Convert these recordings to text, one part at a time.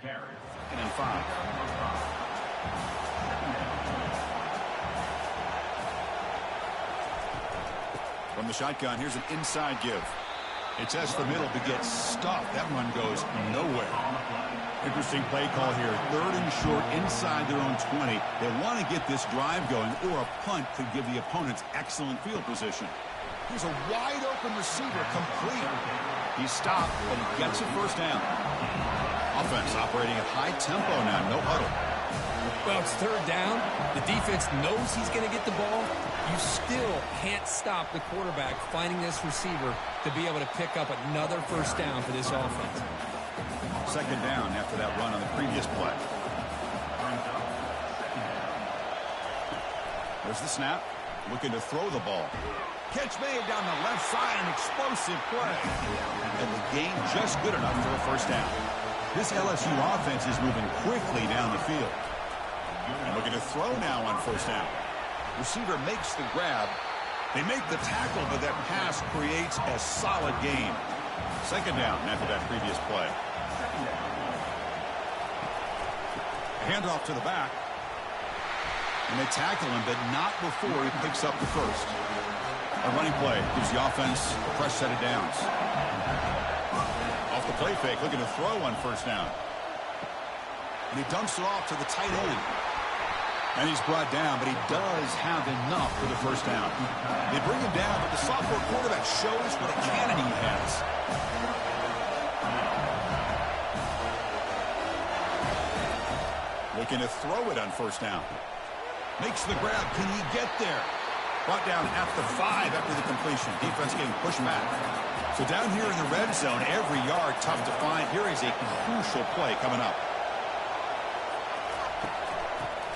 Second and 5. From the shotgun, here's an inside give. It's S the middle to get stuffed. That one goes nowhere. Interesting play call here. 3rd and short inside their own 20. They want to get this drive going, or a punt could give the opponents excellent field position. Here's a wide-open receiver, complete. He's stopped, but he gets a first down. Offense operating at high tempo now, no huddle. Well, it's 3rd down. The defense knows he's going to get the ball. You still can't stop the quarterback finding this receiver to be able to pick up another first down for this offense. 2nd down after that run on the previous play. There's the snap. Looking to throw the ball. Catch made down the left side, an explosive play. And the gain just good enough for a first down. This LSU offense is moving quickly down the field. And looking to throw now on first down. Receiver makes the grab. They make the tackle, but that pass creates a solid gain. 2nd down after that previous play. Handoff to the back. And they tackle him, but not before he picks up the first. A running play gives the offense a fresh set of downs. Off the play fake, looking to throw on first down. And he dumps it off to the tight end. And he's brought down, but he does have enough for the first down. They bring him down, but the sophomore quarterback shows what a cannon he has. Looking to throw it on first down. Makes the grab. Can he get there? Brought down at the 5 after the completion. Defense getting pushed back. So down here in the red zone, every yard tough to find. Here is a crucial play coming up.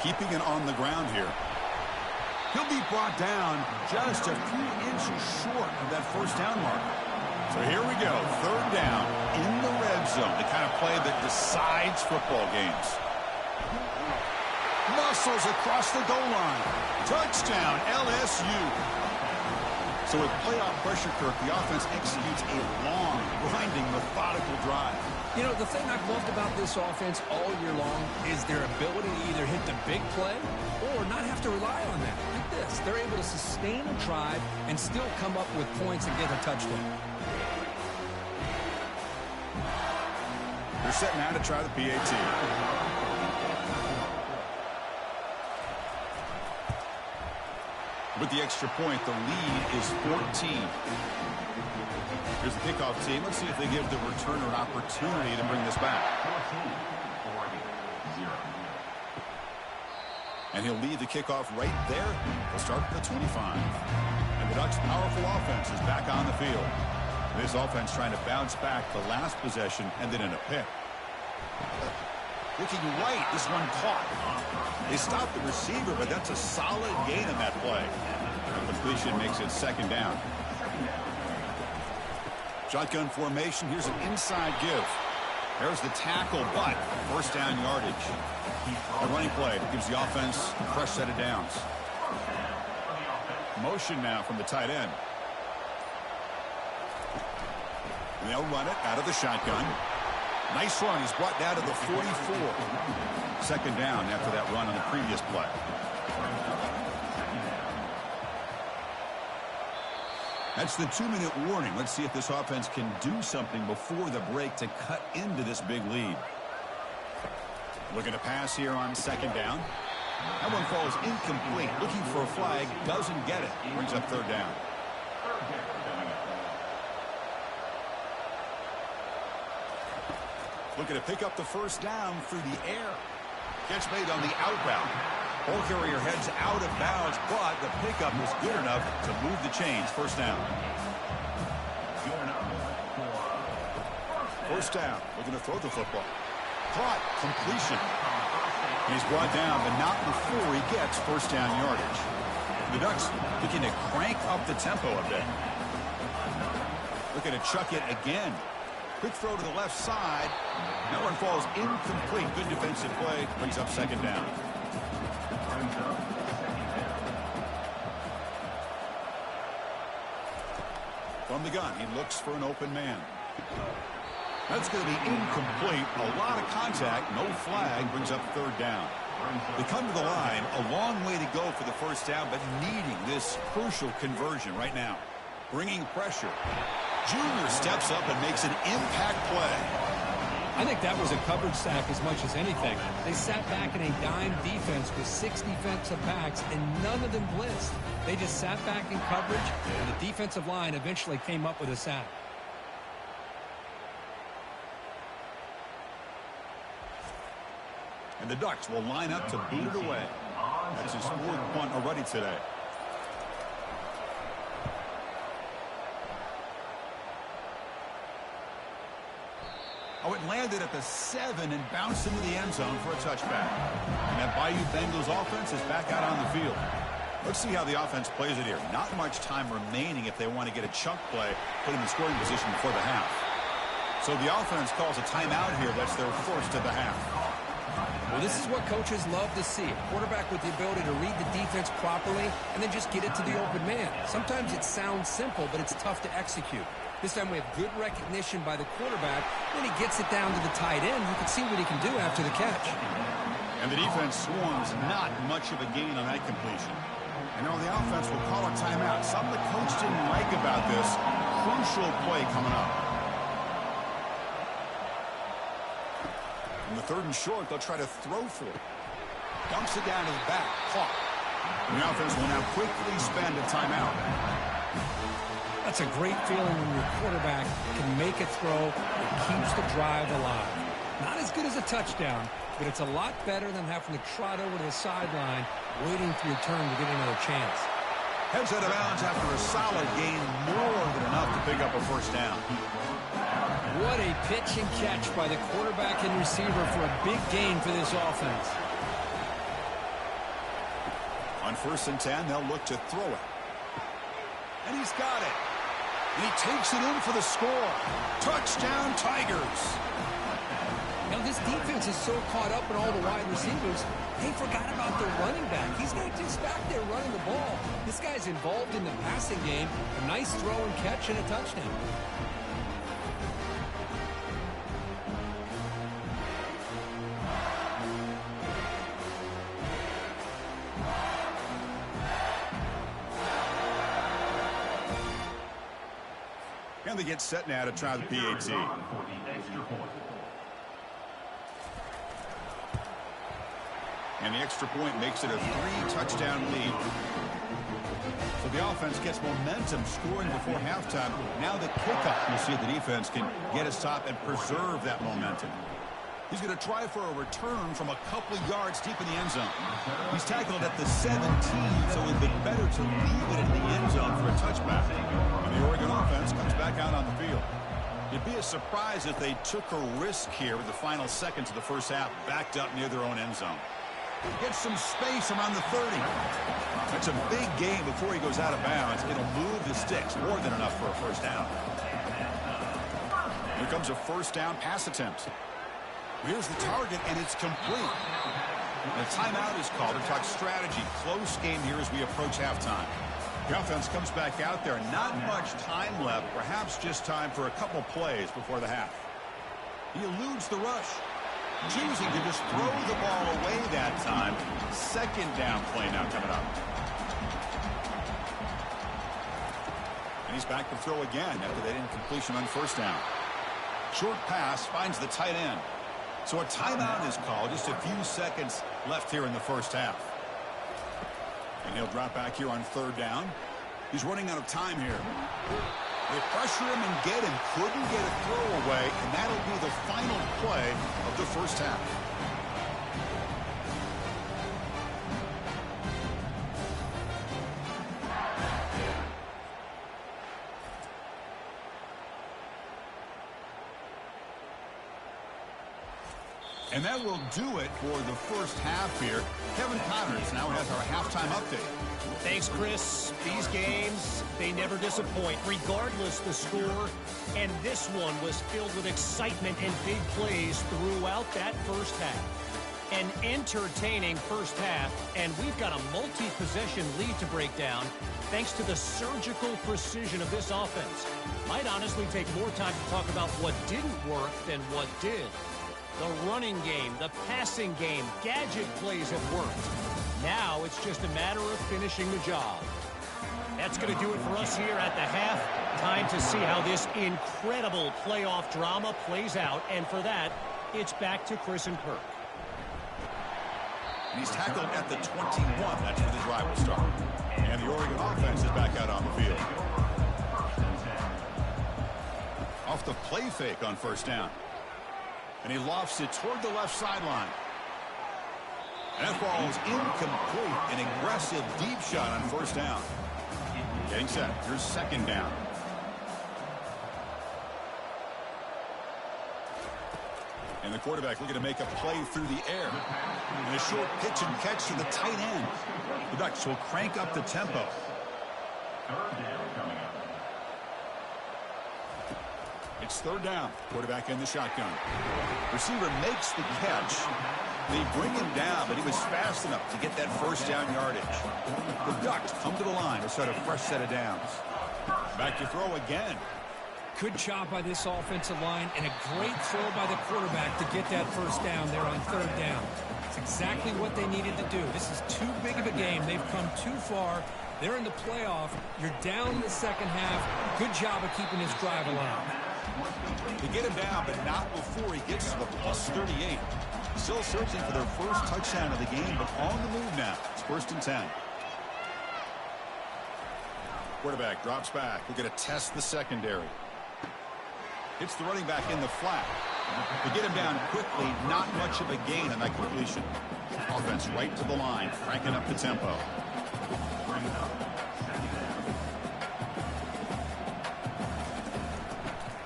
Keeping it on the ground here. He'll be brought down just a few inches short of that first down mark. So here we go. 3rd down in the red zone. The kind of play that decides football games. Muscles across the goal line. Touchdown, LSU. So with playoff pressure, Kirk, the offense executes a long, grinding, methodical drive. You know, the thing I've loved about this offense all year long is their ability to either hit the big play or not have to rely on that. Like this. They're able to sustain a drive and still come up with points and get a touchdown. They're set now to try the PAT. With the extra point, the lead is 14. Here's the kickoff team. Let's see if they give the returner an opportunity to bring this back. And he'll lead the kickoff right there. He'll start at the 25. And the Ducks' powerful offense is back on the field. This offense trying to bounce back the last possession and then in a pick. Looking right, this one caught. They stopped the receiver, but that's a solid gain on that play. The completion makes it 2nd down. Shotgun formation. Here's an inside give. There's the tackle, but first down yardage. A running play gives the offense a fresh set of downs. Motion now from the tight end. And they'll run it out of the shotgun. Nice run. He's brought down to the 44. 2nd down after that run on the previous play. That's the 2-minute warning. Let's see if this offense can do something before the break to cut into this big lead. Looking to pass here on 2nd down. That one falls incomplete. Looking for a flag. Doesn't get it. Brings up 3rd down. Looking to pick up the first down through the air. Catch made on the outbound. Ball carrier heads out of bounds, but the pickup was good enough to move the chains. First down. First down. Looking to throw the football. Caught. Completion. And he's brought down, but not before he gets first down yardage. The Ducks looking to crank up the tempo a bit. Looking to chuck it again. Quick throw to the left side. That one falls incomplete. Good defensive play. Brings up 2nd down. From the gun, he looks for an open man. That's going to be incomplete. A lot of contact. No flag. Brings up third down. They come to the line. A long way to go for the first down, but needing this crucial conversion right now. Bringing pressure. Junior steps up and makes an impact play. I think that was a coverage sack as much as anything. They sat back in a dime defense with 6 defensive backs, and none of them blitzed. They just sat back in coverage, and the defensive line eventually came up with a sack. And the Ducks will line up to boot it away. That's his 4th punt already today. Oh, it landed at the 7 and bounced into the end zone for a touchback. And that Bayou Bengals offense is back out on the field. Let's see how the offense plays it here. Not much time remaining if they want to get a chunk play, put them in scoring position before the half. So the offense calls a timeout here. That's their first of the half. Well, this is what coaches love to see. A quarterback with the ability to read the defense properly and then just get it to the open man. Sometimes it sounds simple, but it's tough to execute. This time we have good recognition by the quarterback. When he gets it down to the tight end, you can see what he can do after the catch. And the defense swarms, not much of a gain on that completion. And now the offense will call a timeout. Something the coach didn't like about this. Crucial play coming up. On the 3rd and short, they'll try to throw for it. Dumps it down to the back. Caught. And the offense will now quickly spend a timeout. That's a great feeling when your quarterback can make a throw that keeps the drive alive. Not as good as a touchdown, but it's a lot better than having to trot over to the sideline, waiting for your turn to get another chance. Heads out of bounds after a solid gain, more than enough to pick up a first down. What a pitch and catch by the quarterback and receiver for a big gain for this offense. On 1st and 10, they'll look to throw it. And he's got it. And he takes it in for the score. Touchdown, Tigers. Now, this defense is so caught up in all the wide receivers, they forgot about their running back. He's not just back there running the ball. This guy's involved in the passing game. A nice throw and catch and a touchdown. And they get set now to try the PAT. And the extra point makes it a 3-touchdown lead. So the offense gets momentum scoring before halftime. Now the kickoff. You see the defense can get a stop and preserve that momentum. He's going to try for a return from a couple of yards deep in the end zone. He's tackled at the 17, so it would be better to leave it in the end zone for a touchback. And the Oregon offense comes back out on the field. It'd be a surprise if they took a risk here with the final seconds of the first half, backed up near their own end zone. Get some space around the 30. That's a big gain before he goes out of bounds. It'll move the sticks, more than enough for a first down. Here comes a first down pass attempt. Here's the target, and it's complete. The timeout is called to talk strategy. Close game here as we approach halftime. The offense comes back out there. Not much time left. Perhaps just time for a couple plays before the half. He eludes the rush. Choosing to just throw the ball away that time. 2nd down play now coming up. And he's back to throw again after that incompletion on first down. Short pass finds the tight end. So a timeout is called. Just a few seconds left here in the first half. And he'll drop back here on 3rd down. He's running out of time here. They pressure him and get him. Couldn't get a throw away, and that'll be the final play of the first half. And that will do it for the first half here. Kevin Connors now has our halftime update. Thanks, Chris. These games, they never disappoint, regardless the score. And this one was filled with excitement and big plays throughout that first half. An entertaining first half, and we've got a multi-possession lead to break down thanks to the surgical precision of this offense. Might honestly take more time to talk about what didn't work than what did. The running game, the passing game, gadget plays have worked. Now it's just a matter of finishing the job. That's going to do it for us here at the half. Time to see how this incredible playoff drama plays out, and for that, it's back to Chris and Kirk. And he's tackled at the 21. That's where the drive will start. And the Oregon offense is back out on the field. Off the play fake on first down. And he lofts it toward the left sideline. And that ball is incomplete. An aggressive deep shot on first down. Getting set. Here's second down. And the quarterback looking to make a play through the air. And a short pitch and catch to the tight end. The Ducks will crank up the tempo. It's third down. Quarterback in the shotgun. Receiver makes the catch. They bring him down, but he was fast enough to get that first down yardage. The Ducks come to the line to start a fresh set of downs. Back to throw again. Good job by this offensive line and a great throw by the quarterback to get that first down there on third down. It's exactly what they needed to do. This is too big of a game. They've come too far. They're in the playoff. You're down in the second half. Good job of keeping this drive alive. They get him down, but not before he gets to the plus 38. Still searching for their first touchdown of the game, but on the move now. It's first and 10. Quarterback drops back. We're going to test the secondary. Hits the running back in the flat. They get him down quickly. Not much of a gain on that completion. Offense right to the line, cranking up the tempo.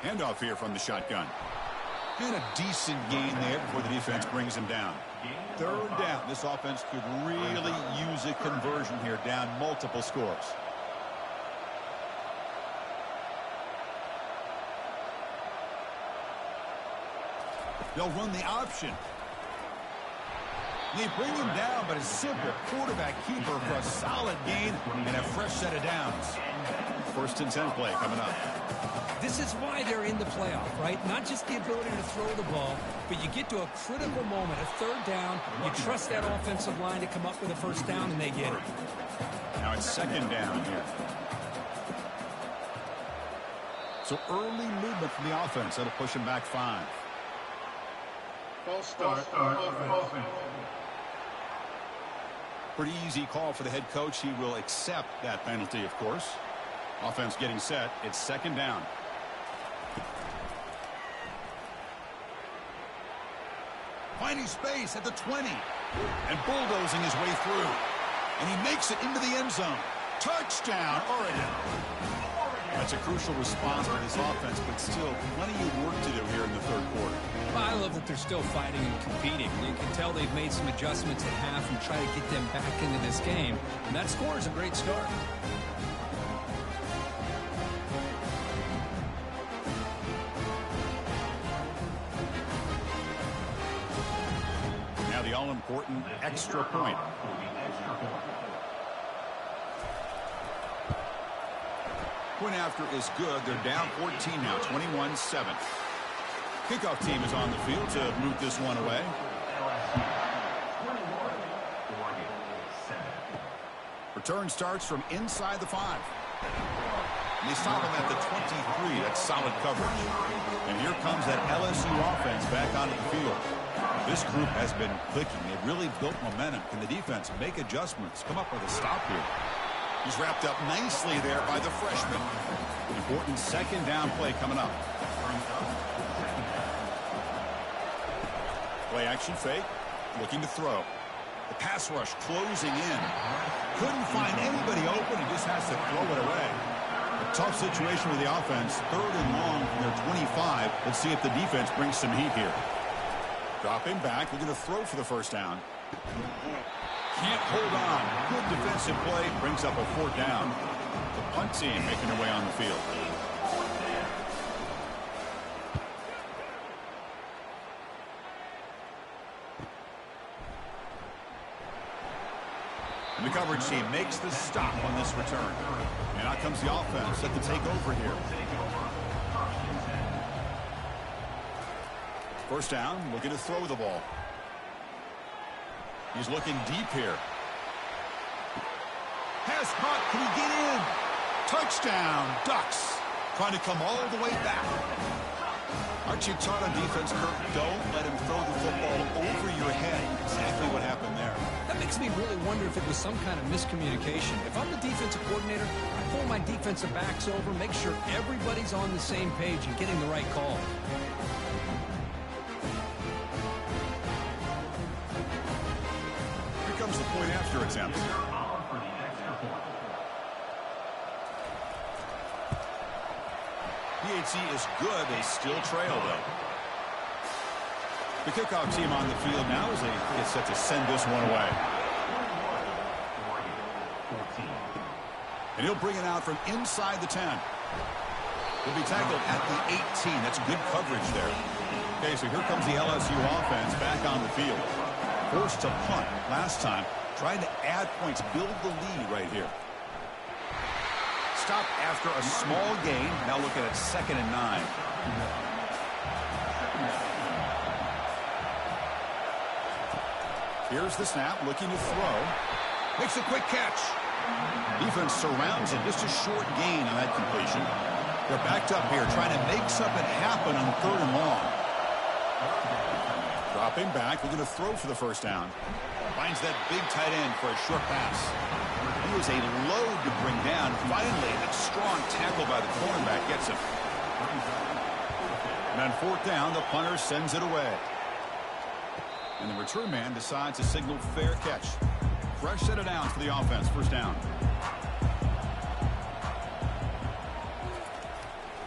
Handoff here from the shotgun. And a decent gain there before the defense brings him down. Third down. This offense could really use a conversion here, down multiple scores. They'll run the option. They bring him down, but a simple quarterback keeper for a solid gain and a fresh set of downs. First and 10 play coming up. This is why they're in the playoff, right? Not just the ability to throw the ball, but you get to a critical moment, a third down. You trust that offensive line to come up with a first down, and they get it. Now it's second down here. So early movement from the offense. That'll push him back 5. False start offense. Pretty easy call for the head coach. He will accept that penalty, of course. Offense getting set. It's second down. Finding space at the 20. And bulldozing his way through. And he makes it into the end zone. Touchdown, Oregon. That's a crucial response by this offense, but still plenty of work to do here in the third quarter. Well, I love that they're still fighting and competing. You can tell they've made some adjustments at half and try to get them back into this game. And that score is a great start. Now the all-important extra point. Point after is good. They're down 14 now, 21-7. Kickoff team is on the field to move this one away. Return starts from inside the 5. And they stop him at the 23. That's solid coverage. And here comes that LSU offense back onto the field. This group has been clicking. They've really built momentum. Can the defense make adjustments? Come up with a stop here. He's wrapped up nicely there by the freshman. An important second down play coming up. Play action fake. Looking to throw. The pass rush closing in. Couldn't find anybody open. He just has to throw it away. A tough situation with the offense. Third and long from their 25. Let's see if the defense brings some heat here. Dropping back. Looking to throw for the first down. Can't hold on. Good defensive play. Brings up a fourth down. The punt team making their way on the field. The coverage team makes the stop on this return. And out comes the offense set to take over here. First down, looking to throw the ball. He's looking deep here. Pass caught. Can he get in? Touchdown, Ducks. Trying to come all the way back. Aren't you taught on defense, Kirk? Don't let him throw the football over your head. Exactly what happened there. That makes me really wonder if it was some kind of miscommunication. If I'm the defensive coordinator, I pull my defensive backs over, make sure everybody's on the same page and getting the right call. Here comes the point after attempt. PHC is good. They still trail, though. The kickoff team on the field now as they get set to send this one away. And he'll bring it out from inside the 10. He'll be tackled at the 18. That's good coverage there. Okay, so here comes the LSU offense back on the field. Forced to punt last time. Trying to add points, build the lead right here. Stop after a small gain. Now looking at 2nd and 9. Here's the snap, looking to throw. Makes a quick catch. Defense surrounds it. Just a short gain on that completion. They're backed up here, trying to make something happen on 3rd and long. Dropping back, looking to throw for the first down. Finds that big tight end for a short pass. He was a load to bring down. Finally, that strong tackle by the cornerback gets him. And on 4th down, the punter sends it away. And the return man decides to signal fair catch. Fresh set of downs for the offense. First down.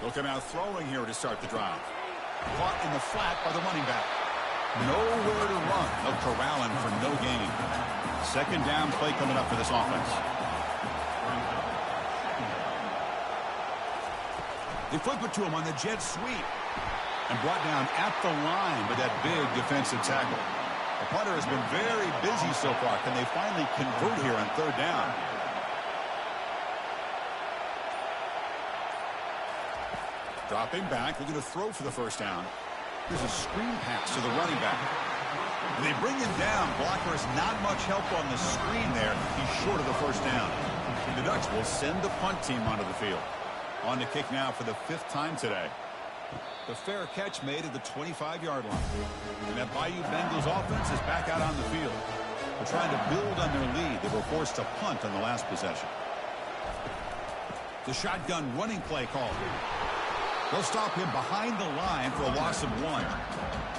They'll come out throwing here to start the drive. Caught in the flat by the running back. Nowhere to run. They'll corral him for no gain. 2nd down play coming up for this offense. They flip it to him on the jet sweep. And brought down at the line with that big defensive tackle. The punter has been very busy so far. Can they finally convert here on 3rd down? Dropping back, looking to throw for the first down. There's a screen pass to the running back. And they bring him down. Blocker has not much help on the screen there. He's short of the first down. The Ducks will send the punt team onto the field. On to kick now for the 5th time today. The fair catch made at the 25-yard line. And that Bayou Bengals offense is back out on the field. They're trying to build on their lead. They were forced to punt on the last possession. The shotgun running play called. They'll stop him behind the line for a loss of 1.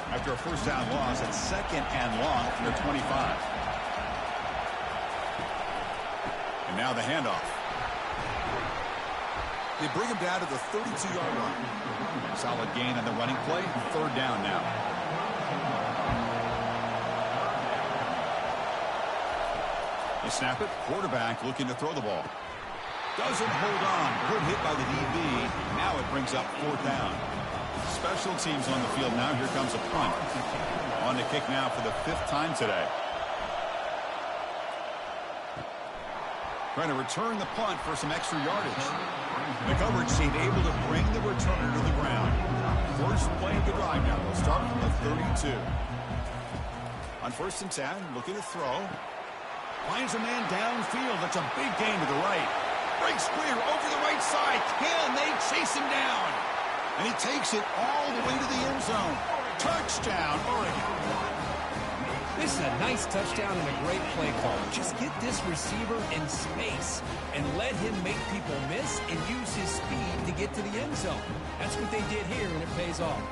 After a first down loss at 2nd and long from their 25. And now the handoff. They bring him down to the 32-yard line. Solid gain on the running play. 3rd down now. They snap it. Quarterback looking to throw the ball. Doesn't hold on. Good hit by the DB. Now it brings up 4th down. Special teams on the field now. Here comes a punt. On to kick now for the 5th time today. Trying to return the punt for some extra yardage. The coverage team able to bring the returner to the ground. First play of the drive now. We'll start from the 32. On 1st and 10, looking to throw. Finds a man downfield. That's a big gain to the right. Breaks clear over the right side. Can they chase him down? And he takes it all the way to the end zone. Touchdown, Oregon. This is a nice touchdown and a great play call. Just get this receiver in space and let him make people miss and use his speed to get to the end zone. That's what they did here, and it pays off.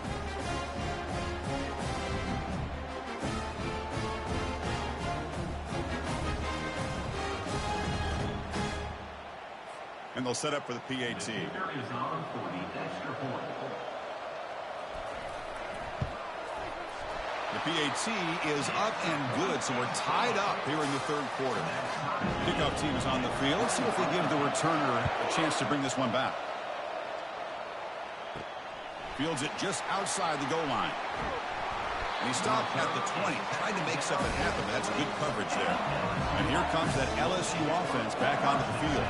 And they'll set up for the PAT. The PAT is up and good, so we're tied up here in the 3rd quarter. Kickoff team is on the field. Let's see if they give the returner a chance to bring this one back. Fields it just outside the goal line. He stopped at the 20, tried to make something happen. That's good coverage there. And here comes that LSU offense back onto the field.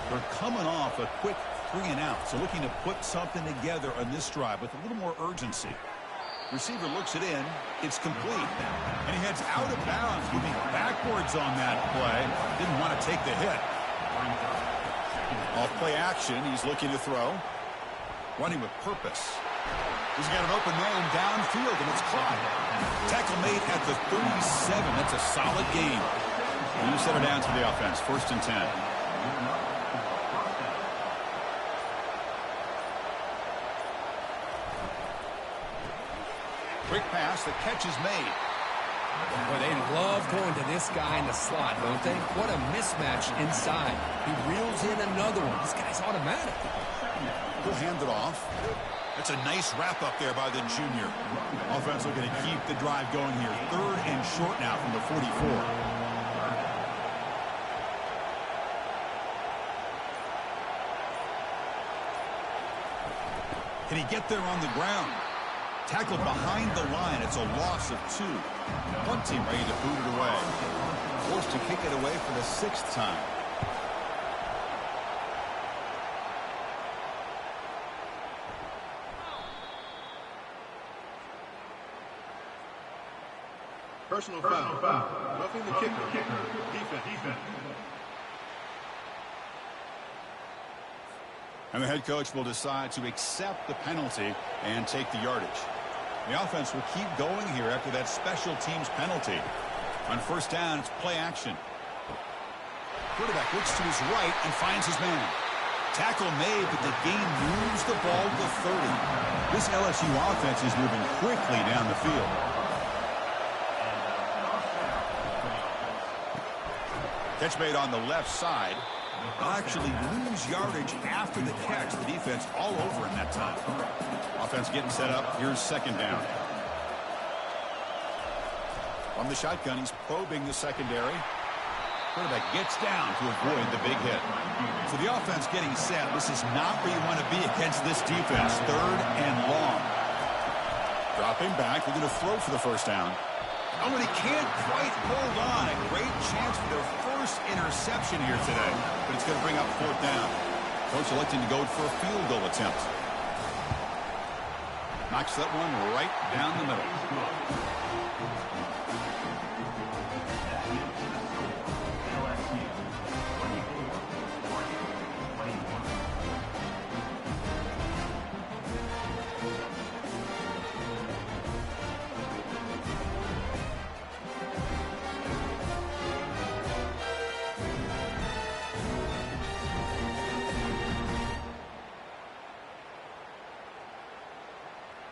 They're coming off a quick 3-and-out, so looking to put something together on this drive with a little more urgency. Receiver looks it in. It's complete. And he heads out of bounds, moving backwards on that play. Didn't want to take the hit. Off play action, he's looking to throw. Running with purpose. He's got an open man downfield, and it's caught. Tackle made at the 37. That's a solid gain. And you set her down to the offense. 1st and 10. Quick pass. The catch is made. Boy, they love going to this guy in the slot, don't they? What a mismatch inside. He reels in another one. This guy's automatic. He'll hand it off. That's a nice wrap up there by the junior. Offense looking to keep the drive going here. 3rd and short now from the 44. Can he get there on the ground? Tackled behind the line. It's a loss of 2. One team ready to boot it away. Forced to kick it away for the 6th time. Personal foul. Roughing the kicker. Defense. And the head coach will decide to accept the penalty and take the yardage. The offense will keep going here after that special teams penalty. On 1st down, it's play action. Quarterback looks to his right and finds his man. Tackle made, but the game moves the ball to 30. This LSU offense is moving quickly down the field. Catch made on the left side. They'll actually lose yardage after the catch. The defense all over in that time. Offense getting set up. Here's 2nd down. From the shotgun, he's probing the secondary. Quarterback gets down to avoid the big hit. So the offense getting set. This is not where you want to be against this defense. 3rd and long. Dropping back. They're going to throw for the 1st down. Oh, and he can't quite hold on. A great chance for their first interception here today. But it's going to bring up 4th down. Coach electing to go for a field goal attempt. Knocks that one right down the middle.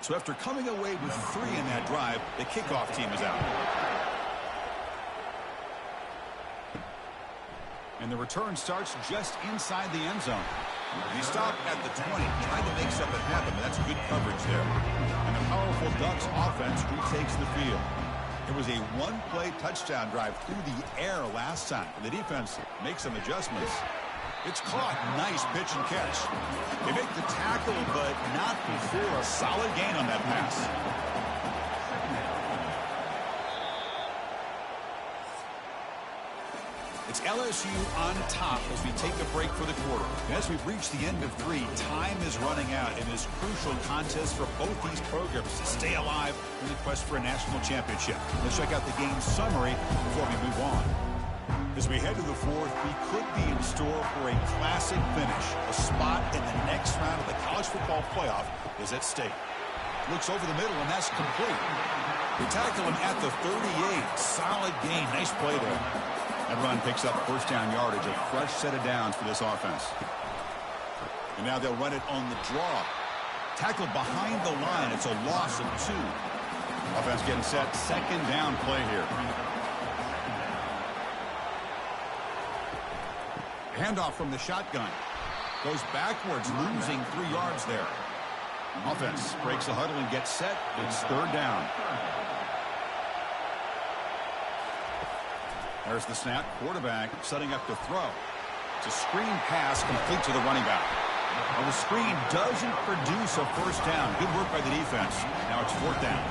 So after coming away with 3 in that drive, the kickoff team is out. And the return starts just inside the end zone. He stopped at the 20, trying to make something happen, but that's good coverage there. And the powerful Ducks offense retakes the field. It was a 1-play touchdown drive through the air last time. And the defense makes some adjustments. It's caught. Nice pitch and catch. They make the tackle, but not before a solid gain on that pass. It's LSU on top as we take a break for the quarter. And as we've reached the end of 3, time is running out in this crucial contest for both these programs to stay alive in the quest for a national championship. Let's check out the game summary before we move on. As we head to the 4th, we could be in store for a classic finish. A spot in the next round of the college football playoff is at stake. Looks over the middle, and that's complete. They tackle him at the 38. Solid gain. Nice play there. That run picks up 1st down yardage. A fresh set of downs for this offense. And now they'll run it on the draw. Tackled behind the line. It's a loss of 2. Offense getting set. 2nd down play here. Handoff from the shotgun. Goes backwards, losing 3 yards there. Offense breaks the huddle and gets set. It's 3rd down. There's the snap. Quarterback setting up to throw. It's a screen pass complete to the running back. Well, the screen doesn't produce a 1st down. Good work by the defense. Now it's 4th down.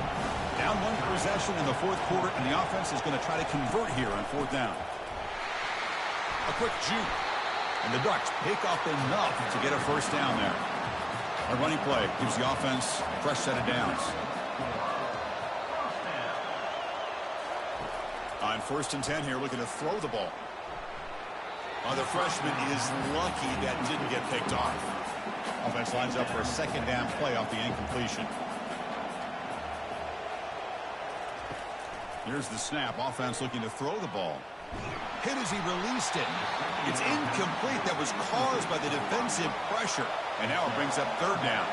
Down one possession in the fourth quarter, and the offense is going to try to convert here on fourth down. A quick juke. And the Ducks pick up enough to get a first down there. A running play gives the offense a fresh set of downs. On 1st and 10 here, looking to throw the ball. The freshman is lucky that didn't get picked off. Offense lines up for a second down play off the incompletion. Here's the snap. Offense looking to throw the ball. Hit as he released it. It's incomplete. That was caused by the defensive pressure. And now it brings up third down.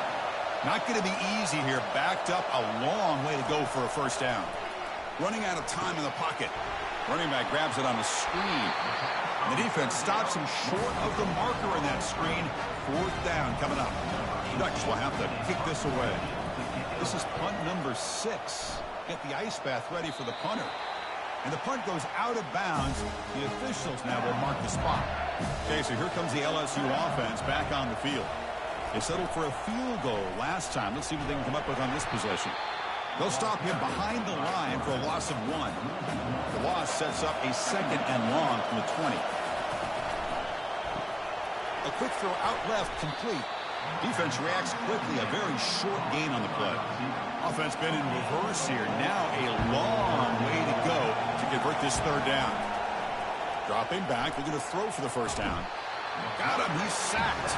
Not going to be easy here. Backed up a long way to go for a first down. Running out of time in the pocket. Running back grabs it on the screen. The defense stops him short of the marker in that screen. Fourth down coming up. Ducks will have to kick this away. This is punt number 6. Get the ice bath ready for the punter. And the punt goes out of bounds. The officials now will mark the spot. Okay, so here comes the LSU offense back on the field. They settled for a field goal last time. Let's see what they can come up with on this possession. They'll stop him behind the line for a loss of 1. The loss sets up a second and long from the 20. A quick throw out left, complete. Defense reacts quickly. A very short gain on the play. Offense been in reverse here. Now a long way to go to convert this third down. Dropping back, looking to throw for the first down. Got him. He's sacked.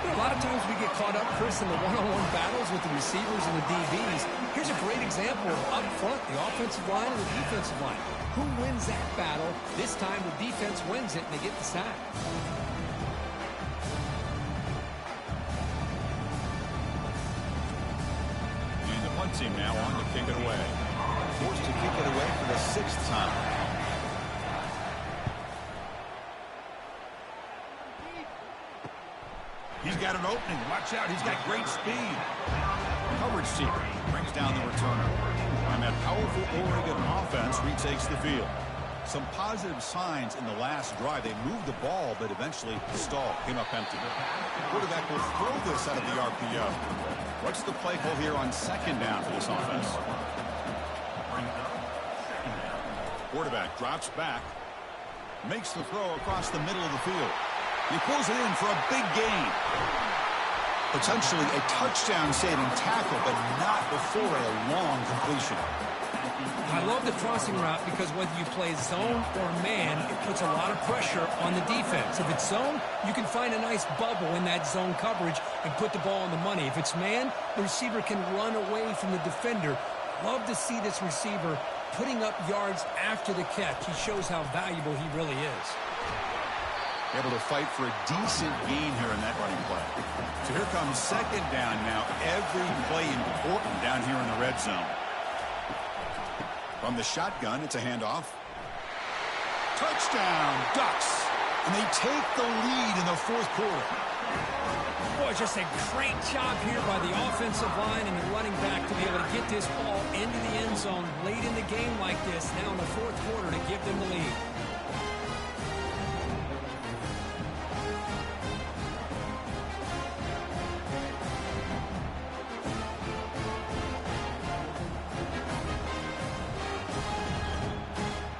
A lot of times we get caught up, Chris, in the one-on-one battles with the receivers and the DBs. Here's a great example of up front, the offensive line and the defensive line. Who wins that battle? This time the defense wins it and they get the sack. And the punt team now on to kick it away. Forced to kick it away for the 6th time. He's got an opening. Watch out. He's got great speed. Coverage team brings down the returner. And that powerful Oregon offense retakes the field. Some positive signs in the last drive. They moved the ball, but eventually the stall came up empty. Quarterback will throw this out of the RPO. What's the play call here on second down for this offense? Quarterback drops back. Makes the throw across the middle of the field. He pulls it in for a big gain. Potentially a touchdown-saving tackle, but not before a long completion. I love the crossing route because whether you play zone or man, it puts a lot of pressure on the defense. If it's zone, you can find a nice bubble in that zone coverage and put the ball on the money. If it's man, the receiver can run away from the defender. Love to see this receiver putting up yards after the catch. He shows how valuable he really is. Able to fight for a decent gain here in that running play. So here comes second down now. Every play important down here in the red zone. From the shotgun, it's a handoff. Touchdown, Ducks. And they take the lead in the fourth quarter. Boy, just a great job here by the offensive line and the running back to be able to get this ball into the end zone late in the game like this, now in the fourth quarter, to give them the lead.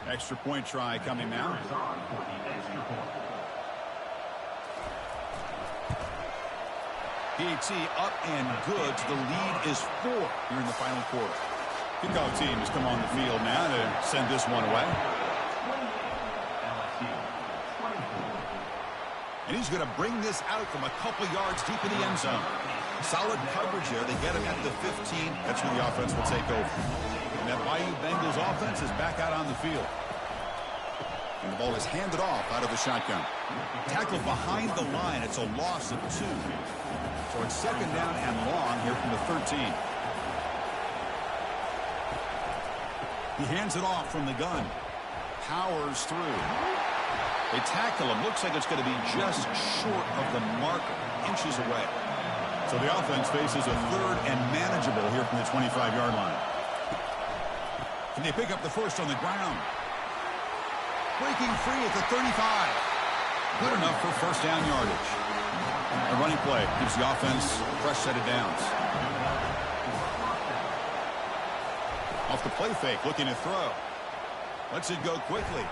Extra point try coming now. PAT up and good. The lead is 4 here in the final quarter. Kickoff team has come on the field now to send this one away. And he's going to bring this out from a couple yards deep in the end zone. Solid coverage here. They get him at the 15. That's where the offense will take over. And that Bayou Bengals offense is back out on the field. And the ball is handed off out of the shotgun. Tackled behind the line. It's a loss of 2. So it's second down and long here from the 13. He hands it off from the gun. Powers through. They tackle him. Looks like it's going to be just short of the marker. Inches away. So the offense faces a third and manageable here from the 25-yard line. Can they pick up the first on the ground? Breaking free at the 35. Good enough for first down yardage. A running play gives the offense a fresh set of downs. the play fake, looking to throw. Lets it go quickly.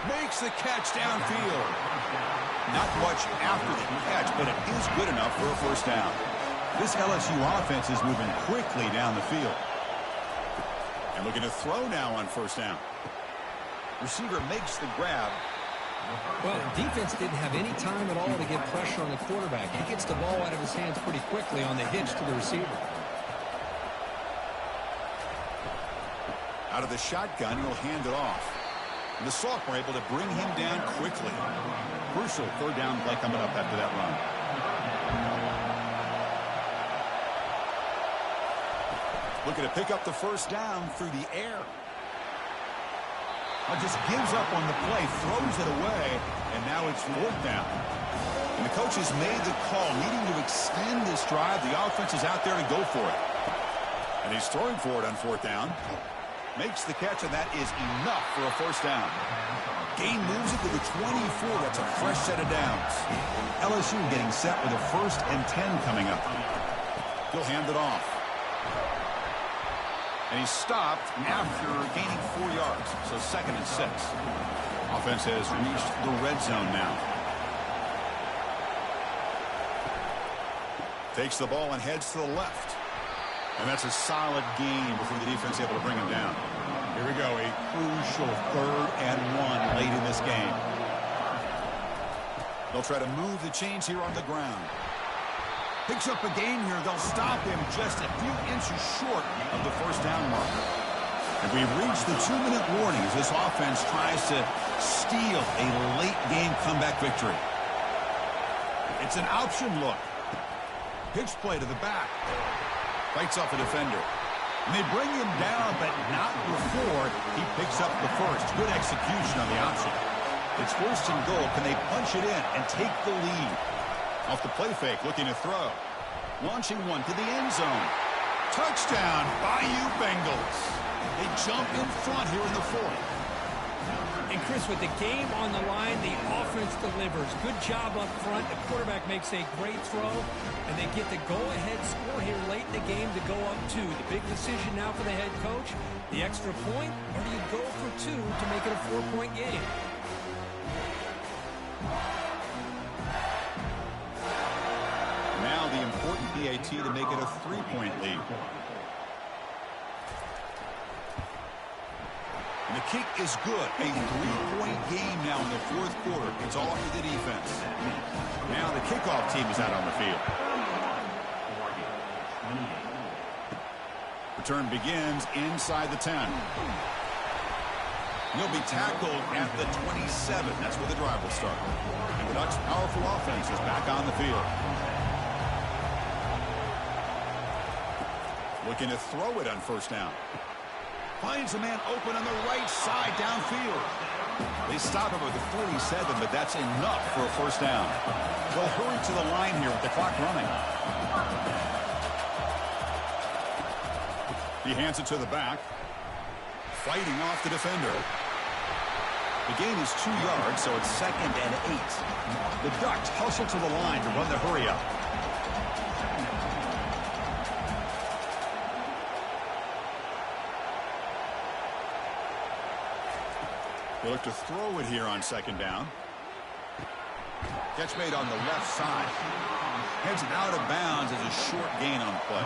Makes the catch downfield. Not much after the catch, but it is good enough for a first down. This LSU offense is moving quickly down the field. And looking to throw now on first down. Receiver makes the grab. Well, defense didn't have any time at all to get pressure on the quarterback. He gets the ball out of his hands pretty quickly on the hitch to the receiver. Out of the shotgun, he'll hand it off. And the sophomore able to bring him down quickly. Crucial third down play coming up after that run. Looking to pick up the first down through the air. Just gives up on the play, throws it away, and now it's fourth down. And the coach has made the call, needing to extend this drive. The offense is out there to go for it. And he's throwing for it on fourth down. Makes the catch, and that is enough for a first down. Gain moves it to the 24. That's a fresh set of downs. LSU getting set with a 1st and 10 coming up. He'll hand it off. And he's stopped after gaining 4 yards. So 2nd and 6. Offense has reached the red zone now. Takes the ball and heads to the left. And that's a solid gain before the defense able to bring him down. Here we go, a crucial 3rd and 1 late in this game. They'll try to move the chains here on the ground. Picks up a gain here. They'll stop him just a few inches short of the first down mark. And we've reached the 2-minute warning as this offense tries to steal a late game comeback victory. It's an option look. Pitch play to the back. Fights off a defender. And they bring him down, but not before he picks up the first. Good execution on the option. It's 1st and goal. Can they punch it in and take the lead? Off the play fake, looking to throw. Launching one to the end zone. Touchdown, Bayou Bengals. They jump in front here in the 4th. And Chris, with the game on the line, the offense delivers. Good job up front. The quarterback makes a great throw, and they get the go-ahead score here late in the game to go up 2. The big decision now for the head coach, the extra point, or do you go for 2 to make it a 4-point game? Now the important PAT to make it a 3-point lead. And the kick is good. A 3-point game now in the 4th quarter. It's all for the defense. Now the kickoff team is out on the field. Return begins inside the 10. He'll be tackled at the 27. That's where the drive will start. And the Ducks' powerful offense is back on the field. Looking to throw it on first down. Finds a man open on the right side downfield. They stop him at the 47, but that's enough for a first down. They'll hurry to the line here with the clock running. He hands it to the back. Fighting off the defender. The gain is 2 yards, so it's 2nd and 8. The Ducks hustle to the line to run the hurry up. They look to throw it here on 2nd down. Catch made on the left side. Heads out of bounds as a short gain on the play.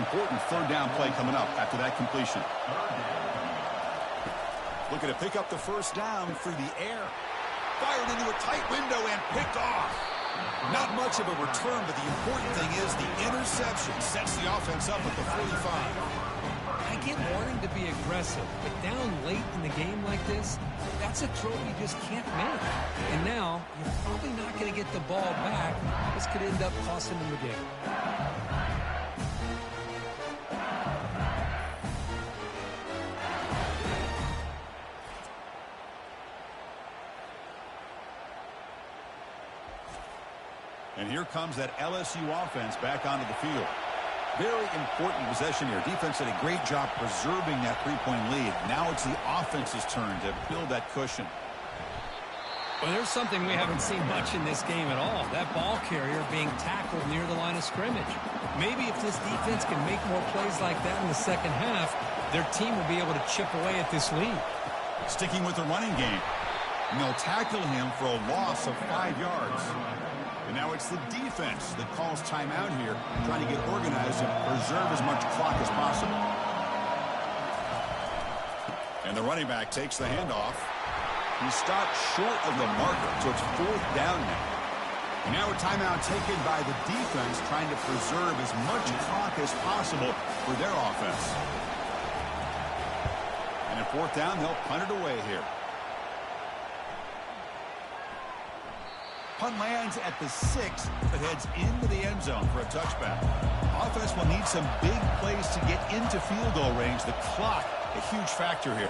Important 3rd down play coming up after that completion. Looking to pick up the first down through the air. Fired into a tight window and picked off. Not much of a return, but the important thing is the interception sets the offense up at the 45. I get wanting to be aggressive, but down late in the game like this, that's a throw you just can't make. And now, you're probably not going to get the ball back. This could end up costing them the game. And here comes that LSU offense back onto the field. Very important possession here. Defense did a great job preserving that 3-point lead. Now it's the offense's turn to build that cushion. Well, there's something we haven't seen much in this game at all. That ball carrier being tackled near the line of scrimmage. Maybe if this defense can make more plays like that in the second half, their team will be able to chip away at this lead. Sticking with the running game. And they'll tackle him for a loss of 5 yards. And now it's the defense that calls timeout here, trying to get organized and preserve as much clock as possible. And the running back takes the handoff. He stopped short of the marker, so it's 4th down now. And now a timeout taken by the defense, trying to preserve as much clock as possible for their offense. And at 4th down, they'll punt it away here. Punt lands at the 6, but heads into the end zone for a touchback. Offense will need some big plays to get into field goal range. The clock, a huge factor here.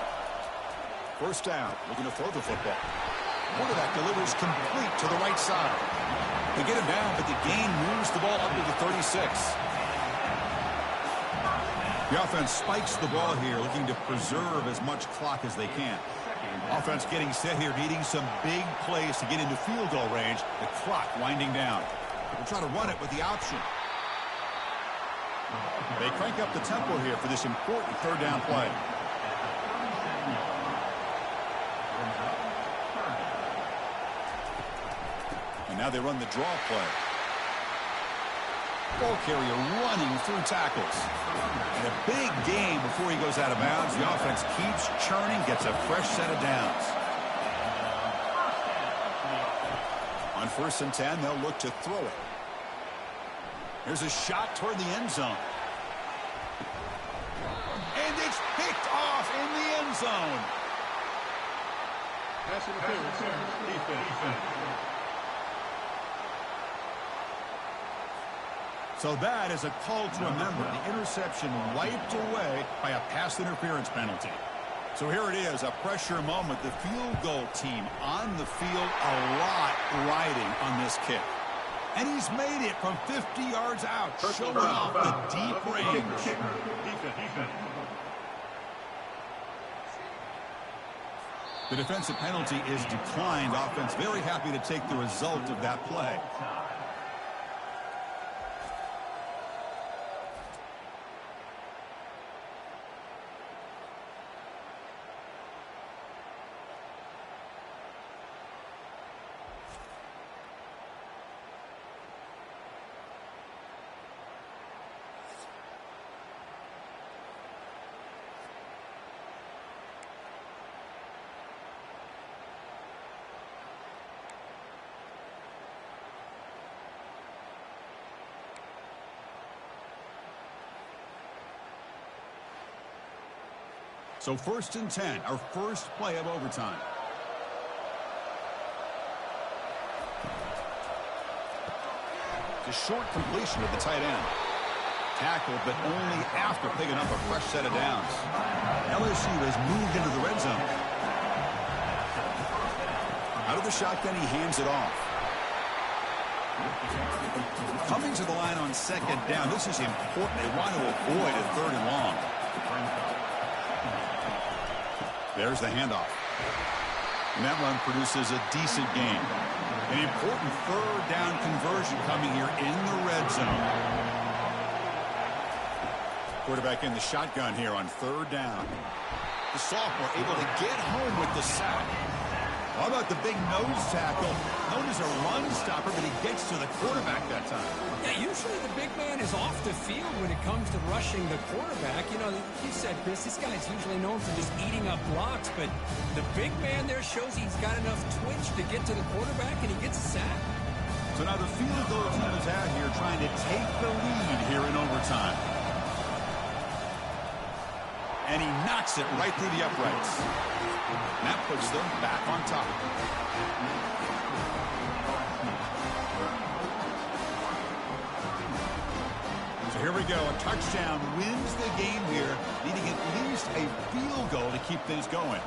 1st down, looking to throw the football. Quarterback delivers complete to the right side. They get him down, but the gain moves the ball up to the 36. The offense spikes the ball here, looking to preserve as much clock as they can. Offense getting set here, needing some big plays to get into field goal range. The clock winding down. They'll try to run it with the option. They crank up the tempo here for this important 3rd down play. And now they run the draw play. Ball carrier running through tackles. And a big gain before he goes out of bounds. The offense keeps churning, gets a fresh set of downs. On 1st and 10, they'll look to throw it. Here's a shot toward the end zone. And it's picked off in the end zone. Pass interference. Defense. So that is a call to remember. The interception wiped away by a pass interference penalty. So here it is, a pressure moment. The field goal team on the field, a lot riding on this kick. And he's made it from 50 yards out, showing off the deep range. Defense. The defensive penalty is declined. Offense very happy to take the result of that play. So 1st and 10, our first play of overtime. The short completion of the tight end. Tackled, but only after picking up a fresh set of downs. LSU has moved into the red zone. Out of the shotgun, he hands it off. Coming to the line on 2nd down. This is important. They want to avoid a 3rd and long. There's the handoff. And that run produces a decent gain. An important 3rd down conversion coming here in the red zone. Quarterback in the shotgun here on 3rd down. The sophomore able to get home with the sack. How about the big nose tackle? Known as a run stopper, but he gets to the quarterback that time. Yeah, usually the big man is off the field when it comes to rushing the quarterback. You know, you said, Chris, this guy's usually known for just eating up blocks, but the big man there shows he's got enough twitch to get to the quarterback, and he gets a sack. So now the field goal team is out here trying to take the lead here in overtime. And he knocks it right through the uprights. And that puts them back on top. So here we go. A touchdown wins the game here, needing at least a field goal to keep things going.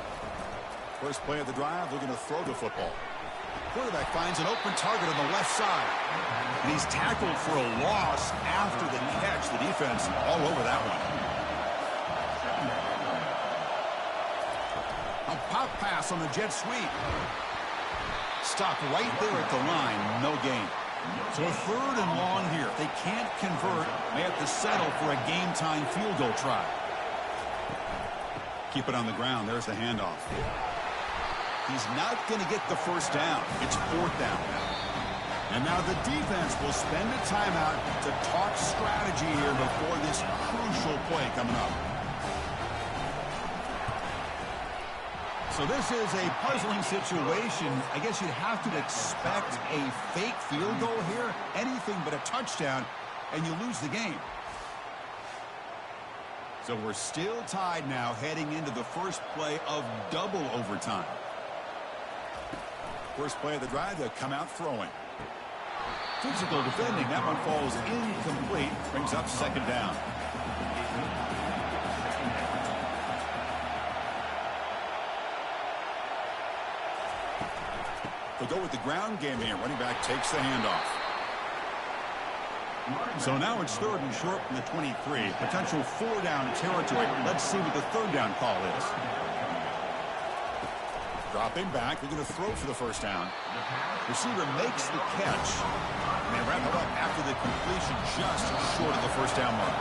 First play of the drive, looking to throw the football. Quarterback finds an open target on the left side. And he's tackled for a loss after the catch. The defense all over that one. A pop pass on the jet sweep. Stopped right there at the line. No gain. So a 3rd and long here. If they can't convert, they have to settle for a game-time field goal try. Keep it on the ground. There's the handoff. He's not going to get the first down. It's 4th down. And now the defense will spend a timeout to talk strategy here before this crucial play coming up. So this is a puzzling situation. I guess you'd have to expect a fake field goal here. Anything but a touchdown, and you lose the game. So we're still tied now heading into the first play of double overtime. First play of the drive, they'll come out throwing. Physical defending. That one falls incomplete. Brings up 2nd down. They'll go with the ground game here. Running back takes the handoff. So now it's 3rd and short from the 23. Potential 4-down territory. Let's see what the 3rd down call is. Dropping back. They're going to throw for the 1st down. Receiver makes the catch. And they wrap it up after the completion just short of the 1st down mark.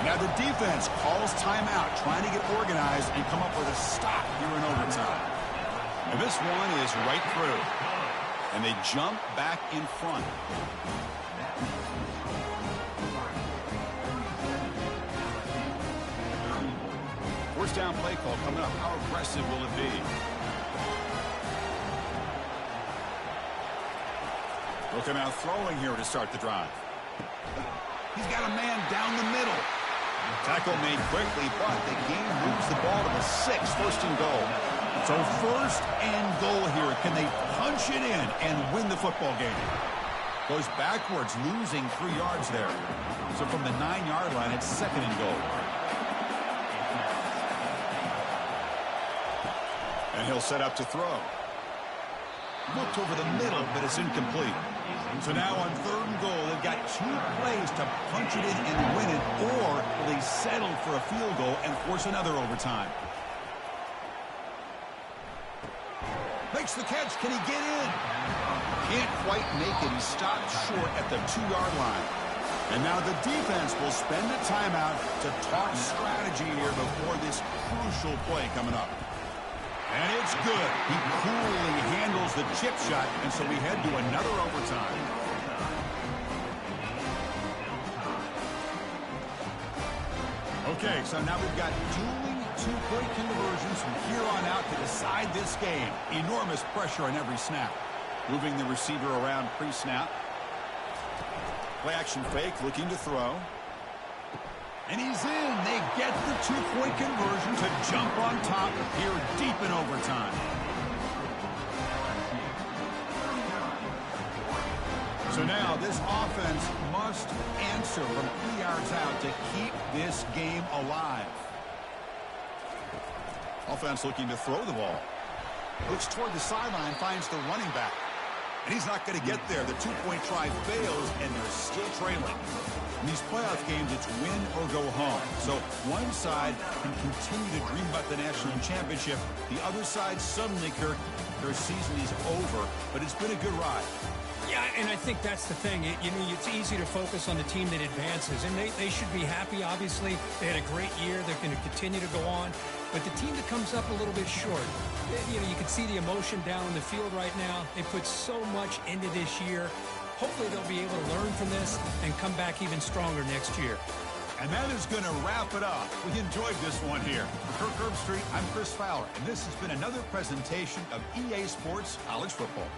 Now the defense calls timeout, trying to get organized and come up with a stop here in overtime. And this one is right through. And they jump back in front. First down play call coming up. How aggressive will it be? They'll come out throwing here to start the drive. He's got a man down the middle. Tackle made quickly, but the game moves the ball to the 6, 1st and goal. So 1st and goal here. Can they punch it in and win the football game? Goes backwards, losing 3 yards there. So from the 9-yard line, it's 2nd and goal. And he'll set up to throw. Looked over the middle, but it's incomplete. So now on 3rd and goal, they've got 2 plays to punch it in and win it, or will they settle for a field goal and force another overtime? Makes the catch. Can he get in? Can't quite make it. He stopped short at the 2-yard line. And now the defense will spend a timeout to talk strategy here before this crucial play coming up. And it's good. He coolly handles the chip shot, and so we head to another overtime. Okay, so now we've got dueling 2-point conversions from here on out to decide this game. Enormous pressure on every snap. Moving the receiver around pre-snap. Play action fake, looking to throw. And he's in. They get the 2-point conversion to jump on top here deep in overtime. So now this offense must answer from 3 yards out to keep this game alive. Offense looking to throw the ball. Looks toward the sideline, finds the running back. And he's not going to get there. The 2-point try fails, and they're still trailing. In these playoff games, it's win or go home. So one side can continue to dream about the national championship. The other side, suddenly, Kirk, their season is over. But it's been a good ride. Yeah, and I think that's the thing. It's easy to focus on the team that advances, and they should be happy, obviously. They had a great year. They're going to continue to go on. But the team that comes up a little bit short, you can see the emotion down in the field right now. They put so much into this year. Hopefully they'll be able to learn from this and come back even stronger next year. And that is going to wrap it up. We enjoyed this one here. For Kirk Herbstreit, I'm Chris Fowler, and this has been another presentation of EA Sports College Football.